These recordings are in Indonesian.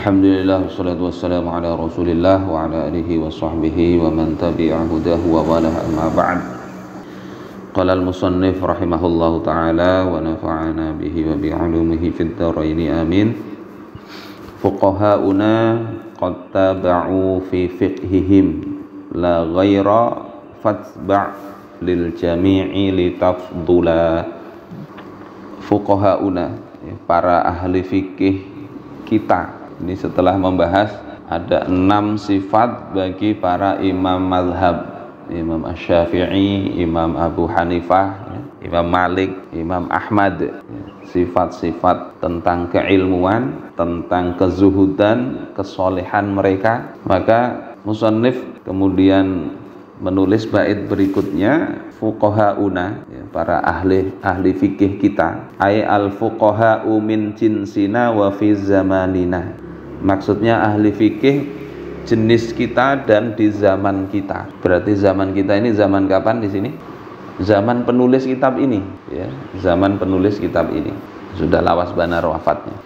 Alhamdulillah wassalatu wassalamu ala Rasulillah wa ala alihi wa sahbihi wa man tabi'a hudahu wa wala amma ba'd. Qala al-musannif rahimahullahu ta'ala wa nafa'ana bihi wa bi'ulumihi fid dharaini amin. Fuqaha'una qad taba'u fi fiqhihim la ghaira fatba' lil jami'i litafdula. Fuqaha'una, para ahli fikih kita. Ini setelah membahas ada 6 sifat bagi para imam mazhab, Imam Asy-Syafi'i, Imam Abu Hanifah, Imam Malik, Imam Ahmad. Sifat-sifat tentang keilmuan, tentang kezuhudan, kesolehan mereka. Maka musannif kemudian menulis bait berikutnya, fuqaha'una, para ahli fikih kita, ay al-fuqaha'u min jinsina wa fi zamanina. Maksudnya ahli fikih jenis kita dan di zaman kita. Berarti zaman kita ini zaman kapan di sini? Zaman penulis kitab ini, ya. Zaman penulis kitab ini. Sudah lawas banar wafatnya.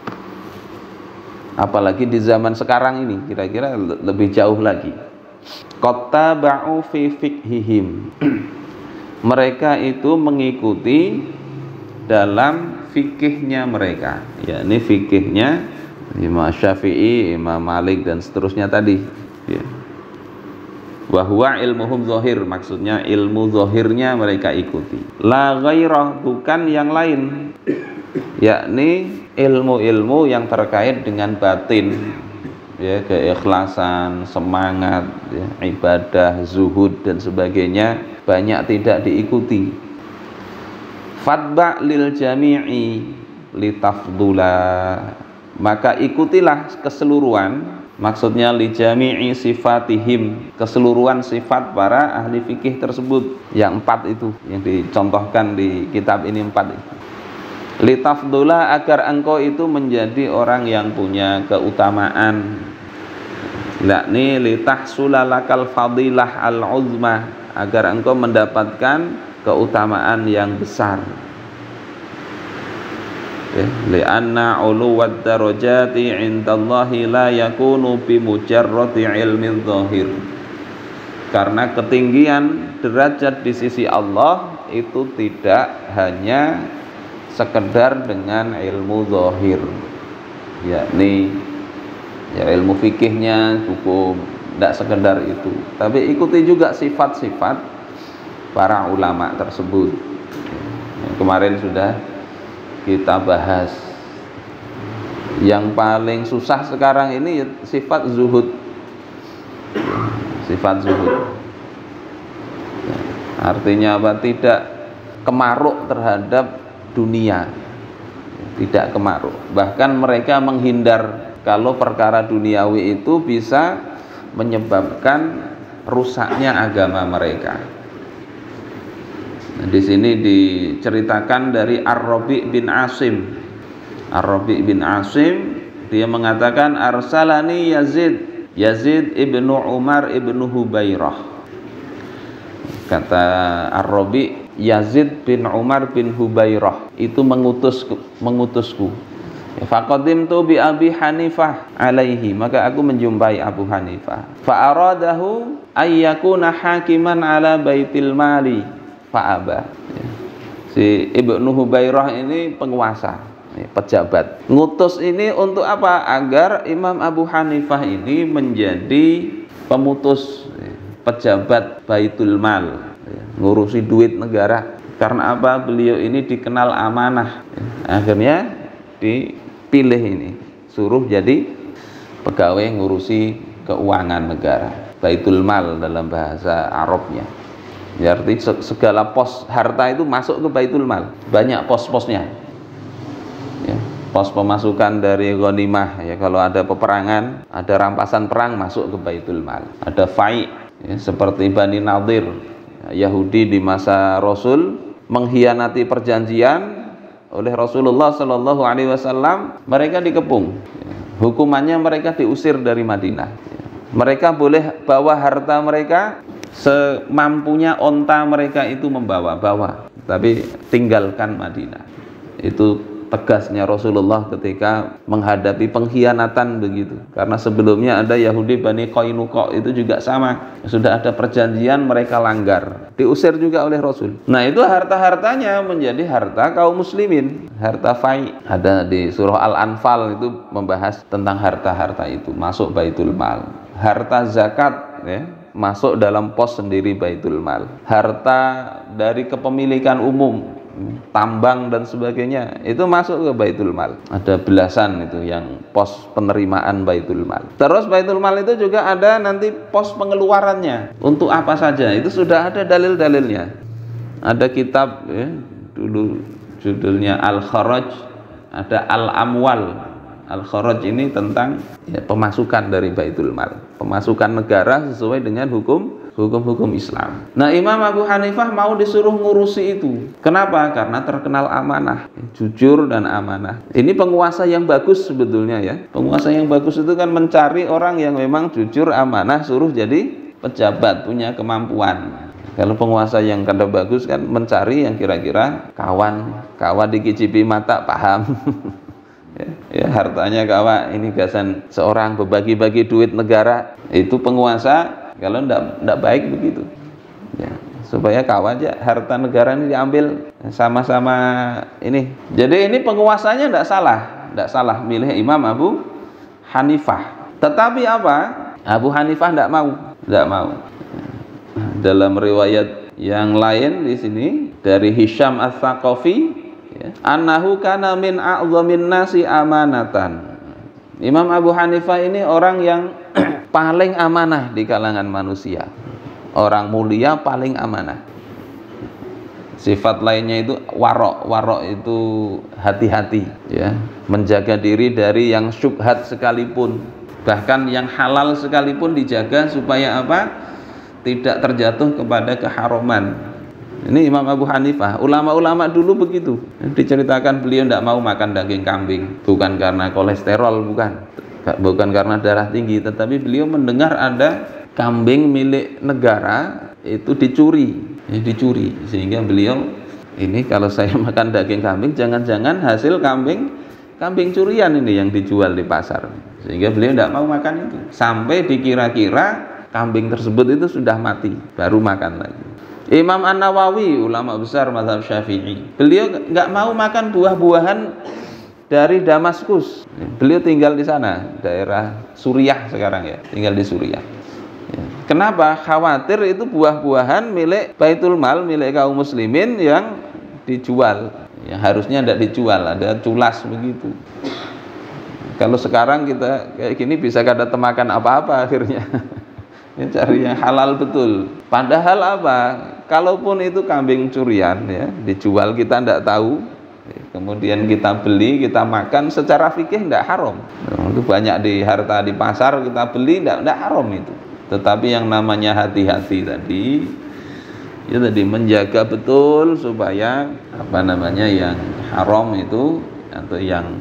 Apalagi di zaman sekarang ini, kira-kira lebih jauh lagi. Qattaba'u fi fiqhihim. Mereka itu mengikuti dalam fikihnya mereka, yakni fikihnya Imam Syafi'i, Imam Malik dan seterusnya tadi, ya. Wa huwa ilmuhum zahir, maksudnya ilmu zahirnya mereka ikuti. La ghairah, bukan yang lain, yakni ilmu-ilmu yang terkait dengan batin, ya, keikhlasan, semangat, ya, ibadah, zuhud dan sebagainya banyak tidak diikuti. Fatba' lil jami'i litafdula, maka ikutilah keseluruhan, maksudnya li jami'i sifatihim, keseluruhan sifat para ahli fikih tersebut, yang 4 itu yang dicontohkan di kitab ini, 4 itu. Litafdula, agar engkau itu menjadi orang yang punya keutamaan, yakni litahsulalakal fadilah al-uzma, agar engkau mendapatkan keutamaan yang besar. Ya, li'anna 'uluwad darajati 'indallahi la yakunu bi mujarrati ilmi dhahir. Karena ketinggian derajat di sisi Allah itu tidak hanya sekedar dengan ilmu zahir, yakni ya ilmu fikihnya cukup, tidak sekedar itu, tapi ikuti juga sifat-sifat para ulama tersebut. Yang kemarin sudah kita bahas. Yang paling susah sekarang ini sifat zuhud. Sifat zuhud. Artinya apa? Tidak kemaruk terhadap dunia. Tidak kemaruk. Bahkan mereka menghindar kalau perkara duniawi itu bisa menyebabkan rusaknya agama mereka. Di sini diceritakan dari Ar-Rabi' bin Asim. Ar-Rabi' bin Asim, dia mengatakan arsalani Yazid ibnu Umar ibnu Hubairah. Kata Ar-Rabi', Yazid bin Umar bin Hubairah itu mengutusku. Faqadimtu bi Abi Hanifah alaihi, maka aku menjumpai Abu Hanifah. Fa aradahu ayyakuna hakiman ala baitil mali. Fa'aba. Si Ibnu Hubairah ini penguasa, pejabat. Ngutus ini untuk apa? Agar Imam Abu Hanifah ini menjadi pemutus, pejabat Baitul Mal, ngurusi duit negara. Karena apa? Beliau ini dikenal amanah. Akhirnya dipilih ini, suruh jadi pegawai ngurusi keuangan negara, Baitul Mal dalam bahasa Arabnya. Ya, arti segala pos harta itu masuk ke Baitul Mal, banyak pos-posnya, ya, pos pemasukan dari ghanimah, ya, kalau ada peperangan, ada rampasan perang masuk ke Baitul Mal. Ada fai', ya, seperti Bani Nadir, ya, Yahudi di masa Rasul mengkhianati perjanjian oleh Rasulullah Shallallahu Alaihi Wasallam, mereka dikepung, ya, hukumannya mereka diusir dari Madinah, ya. Mereka boleh bawa harta mereka semampunya, onta mereka itu bawa, tapi tinggalkan Madinah. Itu tegasnya Rasulullah ketika menghadapi pengkhianatan begitu. Karena sebelumnya ada Yahudi Bani Qainuqa itu juga sama, sudah ada perjanjian mereka langgar, diusir juga oleh Rasul. Nah itu harta-hartanya menjadi harta kaum muslimin, harta fai. Ada di surah Al-Anfal itu membahas tentang harta-harta itu masuk Baitul Mal. Harta zakat ya, masuk dalam pos sendiri Baitul Mal. Harta dari kepemilikan umum, tambang dan sebagainya itu masuk ke Baitul Mal. Ada belasan itu yang pos penerimaan Baitul Mal. Terus Baitul Mal itu juga ada nanti pos pengeluarannya. Untuk apa saja itu sudah ada dalil-dalilnya. Ada kitab ya, dulu judulnya Al-Kharaj, ada Al-Amwal. Al-Kharaj ini tentang ya, pemasukan dari Baitul Mal, pemasukan negara sesuai dengan hukum Islam. Nah Imam Abu Hanifah mau disuruh ngurusi itu. Kenapa? Karena terkenal amanah, jujur dan amanah. Ini penguasa yang bagus sebetulnya ya. Penguasa yang bagus itu kan mencari orang yang memang jujur, amanah, suruh jadi pejabat, punya kemampuan. Kalau penguasa yang kada bagus kan mencari yang kira-kira kawan dikicipi mata paham. Ya, hartanya kawan ini gasan seorang berbagi-bagi duit negara, itu penguasa kalau ndak baik begitu ya, supaya kawan aja harta negara ini diambil sama-sama ini. Jadi ini penguasanya ndak salah milih Imam Abu Hanifah. Tetapi apa? Abu Hanifah ndak mau. Dalam riwayat yang lain di sini dari Hisham Ats-Tsaqafi ya, annahu kana min a'dhamin nasi amanatan. Imam Abu Hanifah ini orang yang paling amanah di kalangan manusia. Orang mulia paling amanah. Sifat lainnya itu warok. Warok itu hati-hati ya, menjaga diri dari yang syubhat sekalipun. Bahkan yang halal sekalipun dijaga supaya apa? Tidak terjatuh kepada keharaman. Ini Imam Abu Hanifah. Ulama-ulama dulu begitu. Diceritakan beliau tidak mau makan daging kambing, bukan karena kolesterol, bukan karena darah tinggi, tetapi beliau mendengar ada kambing milik negara itu dicuri, sehingga beliau ini kalau saya makan daging kambing, jangan-jangan hasil kambing curian ini yang dijual di pasar, sehingga beliau tidak mau makan itu sampai dikira-kira kambing tersebut itu sudah mati, baru makan lagi. Imam An-Nawawi, ulama besar mazhab Syafi'i, beliau nggak mau makan buah-buahan dari Damaskus. Beliau tinggal di sana, daerah Suriah sekarang ya, tinggal di Suriah. Kenapa? Khawatir itu buah-buahan milik Baitul Mal, milik kaum muslimin yang dijual. Yang harusnya tidak dijual, ada culas begitu. Kalau sekarang kita kayak gini bisa kada temakan apa-apa akhirnya. Ya, cari yang halal betul. Padahal apa? Kalaupun itu kambing curian ya, dijual kita tidak tahu, kemudian kita beli, kita makan, secara fikih tidak haram. Itu banyak di harta di pasar kita beli, tidak haram itu. Tetapi yang namanya hati-hati tadi, ya tadi menjaga betul supaya apa namanya yang haram itu atau yang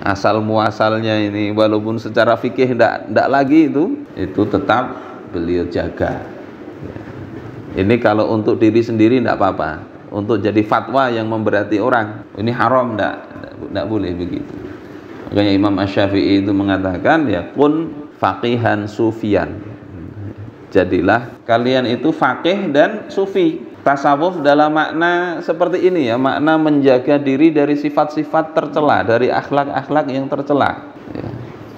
asal muasalnya ini walaupun secara fikih tidak lagi itu tetap beliau jaga. Ini kalau untuk diri sendiri tidak apa-apa. Untuk jadi fatwa yang memberati orang, ini haram, tidak boleh begitu. Makanya Imam Asy-Syafi'i itu mengatakan ya kun faqihan sufian. Jadilah kalian itu faqih dan sufi. Tasawuf dalam makna seperti ini ya, makna menjaga diri dari sifat-sifat tercela, dari akhlak-akhlak yang tercela ya,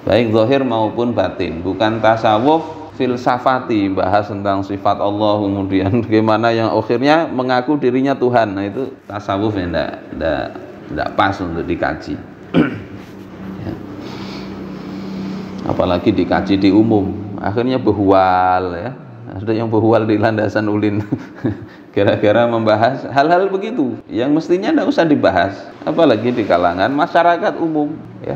baik zahir maupun batin. Bukan tasawuf filsafati, bahas tentang sifat Allah kemudian bagaimana yang akhirnya mengaku dirinya Tuhan. Nah itu tasawuf yang tidak pas untuk dikaji. Ya. Apalagi dikaji di umum, akhirnya behual ya. Ada yang behual di landasan ulin gara-gara membahas hal-hal begitu yang mestinya tidak usah dibahas, apalagi di kalangan masyarakat umum ya.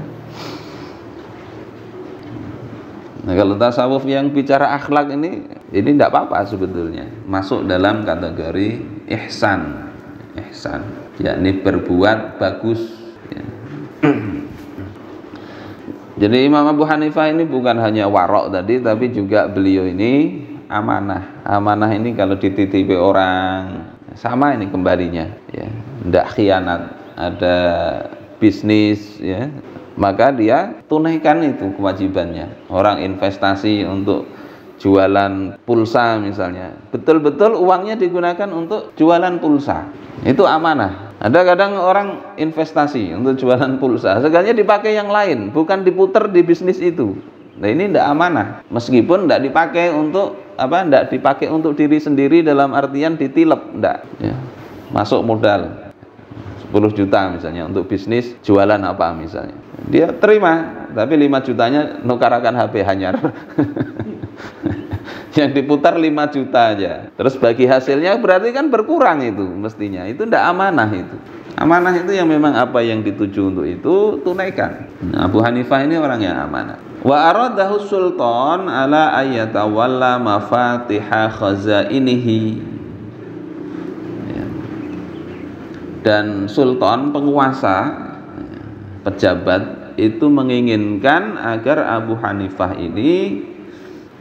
Nah kalau tasawuf yang bicara akhlak ini tidak apa-apa sebetulnya, masuk dalam kategori ihsan, yakni berbuat bagus ya. Jadi Imam Abu Hanifah ini bukan hanya warok tadi, tapi juga beliau ini amanah ini kalau dititipi orang sama ini kembalinya ya, tidak khianat. Ada bisnis ya, maka dia tunaikan itu kewajibannya. Orang investasi untuk jualan pulsa misalnya, betul-betul uangnya digunakan untuk jualan pulsa, itu amanah. Ada kadang orang investasi untuk jualan pulsa, sebenarnya dipakai yang lain, bukan diputer di bisnis itu. Nah ini tidak amanah, meskipun tidak dipakai untuk apa, tidak dipakai untuk diri sendiri dalam artian ditilep, tidak ya. Masuk modal 10 juta misalnya untuk bisnis jualan apa misalnya, dia terima, tapi 5 jutanya nukarakan HP hanyar. Yang diputar 5 juta aja, terus bagi hasilnya berarti kan berkurang, itu mestinya itu tidak amanah. Itu amanah itu yang memang apa yang dituju untuk itu tunaikan. Nah, Abu Hanifah ini orang yang amanah. Wa aradahu sultan ala ayyatawalla mafatiha khazainihi ya. Dan sultan, penguasa, pejabat itu menginginkan agar Abu Hanifah ini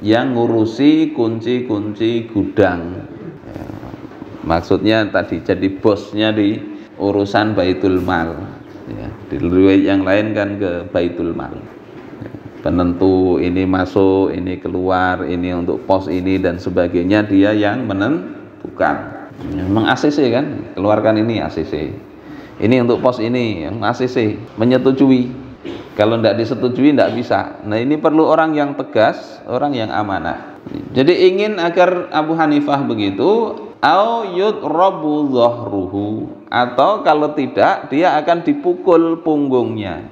yang ngurusi kunci-kunci gudang ya, maksudnya tadi jadi bosnya di urusan Baitul Mal ya. Di riwayat yang lain kan ke Baitul Mal ya. Penentu ini masuk, ini keluar, ini untuk pos ini dan sebagainya, dia yang menentukan ya, meng-ACC kan, keluarkan ini ACC, ini untuk pos ini yang ACC menyetujui. Kalau tidak disetujui tidak bisa. Nah ini perlu orang yang tegas, orang yang amanah. Jadi ingin agar Abu Hanifah begitu, au yudrabu dhahruhu, atau kalau tidak dia akan dipukul punggungnya.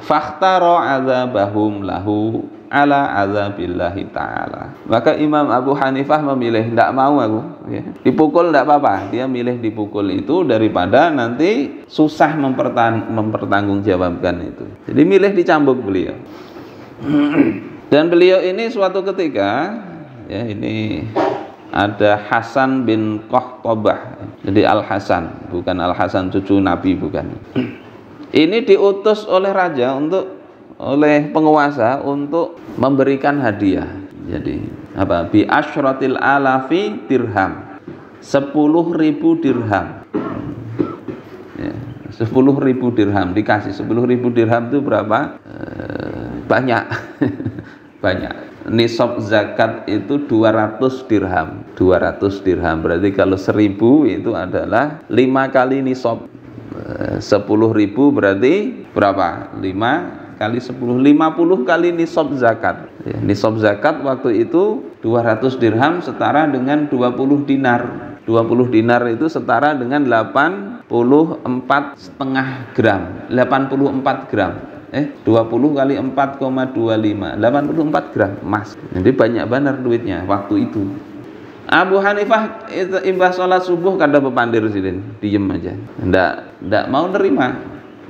Fakhtara adzabahum lahu ala adzabillahi ta'ala. Maka Imam Abu Hanifah memilih, tidak mau aku ya. Dipukul tidak apa-apa, dia milih dipukul itu daripada nanti susah mempertanggungjawabkan itu. Jadi milih dicambuk beliau. Dan beliau ini suatu ketika ya, ini ada Hasan bin Qahtobah. Jadi Al Hasan, bukan Al Hasan cucu Nabi, bukan. Ini diutus oleh raja oleh penguasa untuk memberikan hadiah. Jadi apa? Bi asyratil alafi dirham, 10.000 dirham ya, 10.000 dirham dikasih. 10.000 dirham itu berapa? Banyak. Banyak. Nisab zakat itu 200 dirham. 200 dirham berarti kalau 1.000 itu adalah 5 kali nisab. 10.000 berarti berapa? 5 kali 10, 50 kali nisab zakat ya. Nisab zakat waktu itu 200 dirham setara dengan 20 dinar. 20 dinar itu setara dengan 84,5 gram. 84 gram 20 kali 4,25, 84 gram emas. Jadi banyak benar duitnya waktu itu. Abu Hanifah itu imbah sholat subuh kada bepandir sidin, diem aja, ndak mau nerima.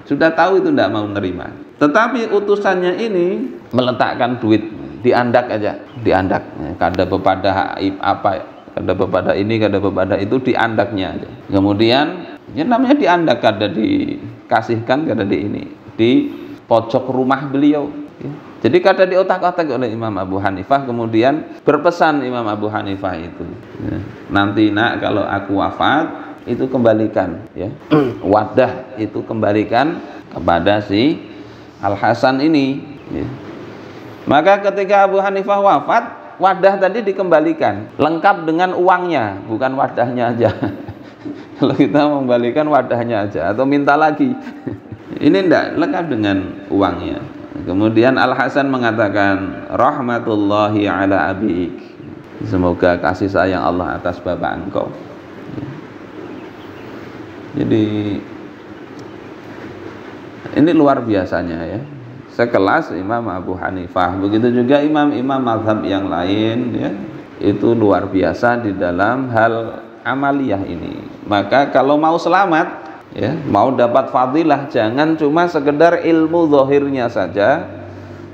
Sudah tahu itu ndak mau nerima. Tetapi utusannya ini meletakkan duit diandak aja, diandak. Kada bepada apa, kada bepada ini, kada bepada itu, diandaknya aja. Kemudian ya namanya diandak, kada dikasihkan, kada di ini, di pojok rumah beliau. Jadi kada diotak-otak oleh Imam Abu Hanifah. Kemudian berpesan Imam Abu Hanifah itu, nanti nak kalau aku wafat itu kembalikan ya, wadah itu kembalikan kepada si Al Hasan ini ya. Maka ketika Abu Hanifah wafat, wadah tadi dikembalikan lengkap dengan uangnya, bukan wadahnya aja. Kalau kita membalikan wadahnya aja atau minta lagi, ini enggak, lengkap dengan uangnya. Kemudian Al Hasan mengatakan, rahmatullahi ala abik, semoga kasih sayang Allah atas bapak engkau. Jadi ini luar biasanya ya, sekelas Imam Abu Hanifah. Begitu juga imam-imam mazhab yang lain ya, itu luar biasa di dalam hal amaliyah ini. Maka kalau mau selamat ya, mau dapat fadilah, jangan cuma sekedar ilmu zahirnya saja,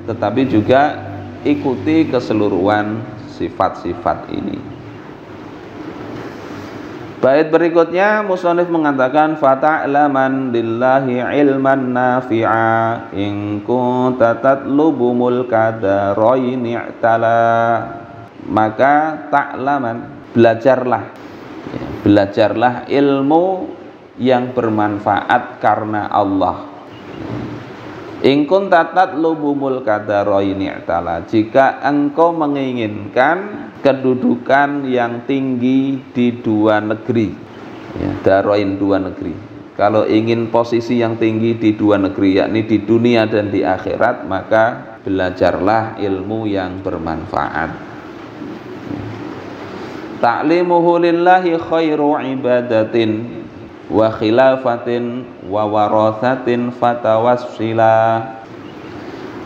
tetapi juga ikuti keseluruhan sifat-sifat ini. Bait berikutnya musannif mengatakan, fata'laman lillahi ilman nafi'a in kunta tatlubu mulka daraini i'tala. Maka ta'laman, belajarlah ya, belajarlah ilmu yang bermanfaat karena Allah. In kunta tatlubu mulka daraini i'tala, jika engkau menginginkan kedudukan yang tinggi di dua negeri, ya, darain dua negeri. Kalau ingin posisi yang tinggi di dua negeri, yakni di dunia dan di akhirat, maka belajarlah ilmu yang bermanfaat. Ta'limuhu lillahi khairu ibadatin wa khilafatin wa warathatin fatawassila.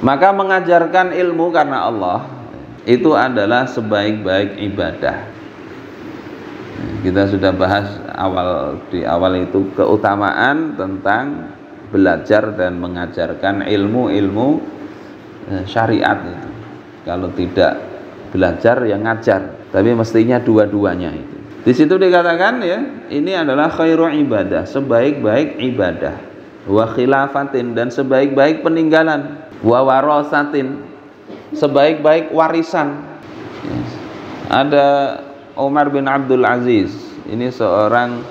Maka mengajarkan ilmu karena Allah itu adalah sebaik-baik ibadah. Kita sudah bahas di awal itu keutamaan tentang belajar dan mengajarkan ilmu-ilmu syariat itu. Kalau tidak belajar ya ngajar, tapi mestinya dua-duanya itu. Di situ dikatakan ya, ini adalah khairu ibadah, sebaik-baik ibadah, wa khilafatin, dan sebaik-baik peninggalan, wa warasatin, sebaik-baik warisan. Ada Umar bin Abdul Aziz, ini seorang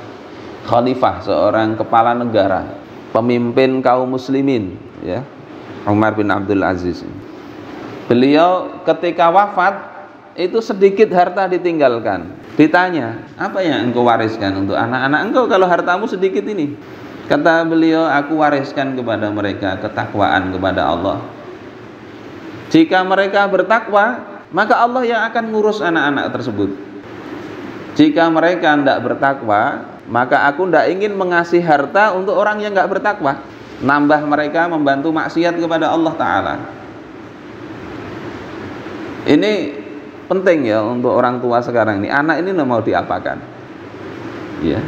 khalifah, seorang kepala negara, pemimpin kaum muslimin, ya, Umar bin Abdul Aziz. Beliau ketika wafat itu sedikit harta ditinggalkan. Ditanya, apa yang engkau wariskan untuk anak-anak engkau kalau hartamu sedikit ini? Kata beliau, aku wariskan kepada mereka ketakwaan kepada Allah. Jika mereka bertakwa, maka Allah yang akan ngurus anak-anak tersebut. Jika mereka tidak bertakwa, maka aku tidak ingin mengasih harta untuk orang yang tidak bertakwa. Nambah mereka membantu maksiat kepada Allah Ta'ala. Ini penting ya untuk orang tua sekarang ini. Anak ini mau diapakan? Ya.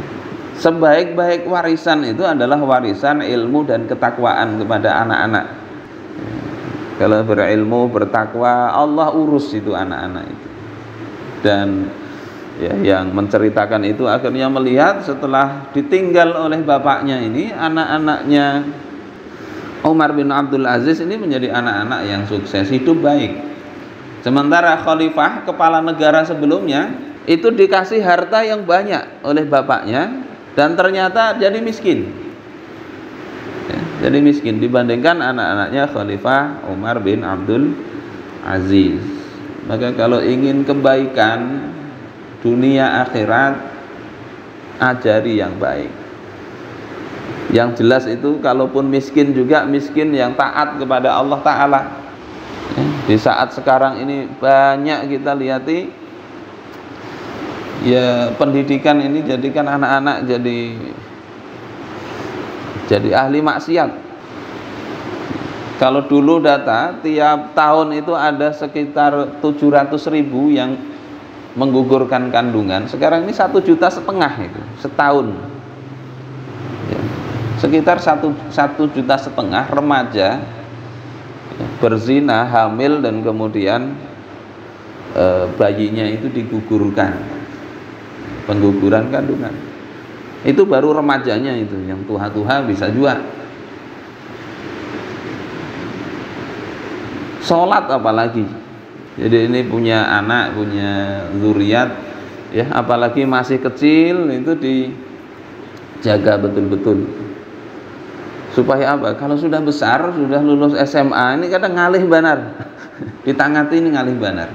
Sebaik-baik warisan itu adalah warisan ilmu dan ketakwaan kepada anak-anak. Kalau berilmu, bertakwa, Allah urus itu anak-anak itu. Dan ya, yang menceritakan itu akhirnya melihat setelah ditinggal oleh bapaknya ini, anak-anaknya Umar bin Abdul Aziz ini menjadi anak-anak yang sukses, hidup baik. Sementara khalifah, kepala negara sebelumnya, itu dikasih harta yang banyak oleh bapaknya dan ternyata jadi miskin. Ya, jadi miskin dibandingkan anak-anaknya khalifah Umar bin Abdul Aziz. Maka kalau ingin kebaikan dunia akhirat, ajari yang baik. Yang jelas itu kalaupun miskin juga miskin yang taat kepada Allah Ta'ala. Di saat sekarang ini banyak kita lihati ya, pendidikan ini jadikan anak-anak jadi ahli maksiat. Kalau dulu data tiap tahun itu ada sekitar 700.000 yang menggugurkan kandungan. Sekarang ini 1,5 juta itu setahun ya, sekitar 1,5 juta remaja berzina, hamil, dan kemudian bayinya itu digugurkan, pengguguran kandungan. Itu baru remajanya itu, yang tua-tua bisa juga. Sholat apalagi. Jadi ini punya anak, punya zuriat, ya, apalagi masih kecil itu dijaga betul-betul. Supaya apa? Kalau sudah besar, sudah lulus SMA, ini kadang ngalih banar. Ditangati ini ngalih banar.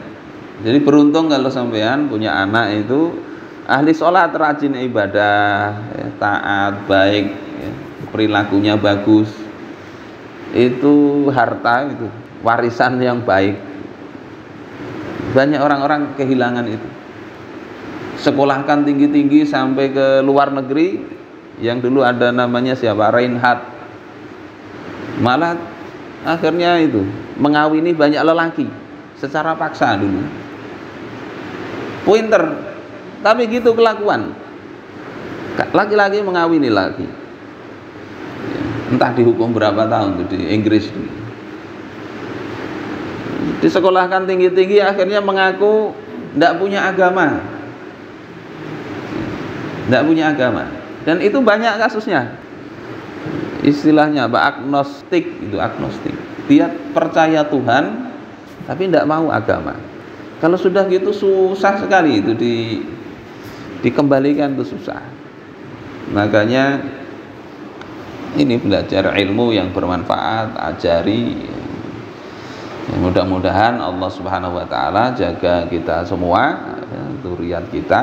Jadi beruntung kalau sampean punya anak itu ahli sholat, rajin ibadah, ya, taat, baik, ya, perilakunya bagus. Itu harta, itu warisan yang baik. Banyak orang-orang kehilangan itu. Sekolahkan tinggi-tinggi sampai ke luar negeri. Yang dulu ada namanya siapa? Reinhard. Malah akhirnya itu mengawini banyak lelaki secara paksa dulu. Pointer, tapi gitu kelakuan. Laki-laki mengawini laki. Entah dihukum berapa tahun tuh di Inggris dulu. Disekolahkan tinggi-tinggi akhirnya mengaku tidak punya agama. Tidak punya agama. Dan itu banyak kasusnya. Istilahnya apa? Agnostik, itu agnostik. Dia percaya Tuhan tapi tidak mau agama. Kalau sudah gitu susah sekali itu dikembalikan, itu susah. Makanya ini belajar ilmu yang bermanfaat, ajari. Ya, mudah-mudahan Allah Subhanahu wa taala jaga kita semua, ya, dzurriyyat kita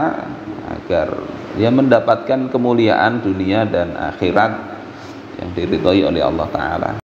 agar ya mendapatkan kemuliaan dunia dan akhirat yang diridhoi oleh Allah taala.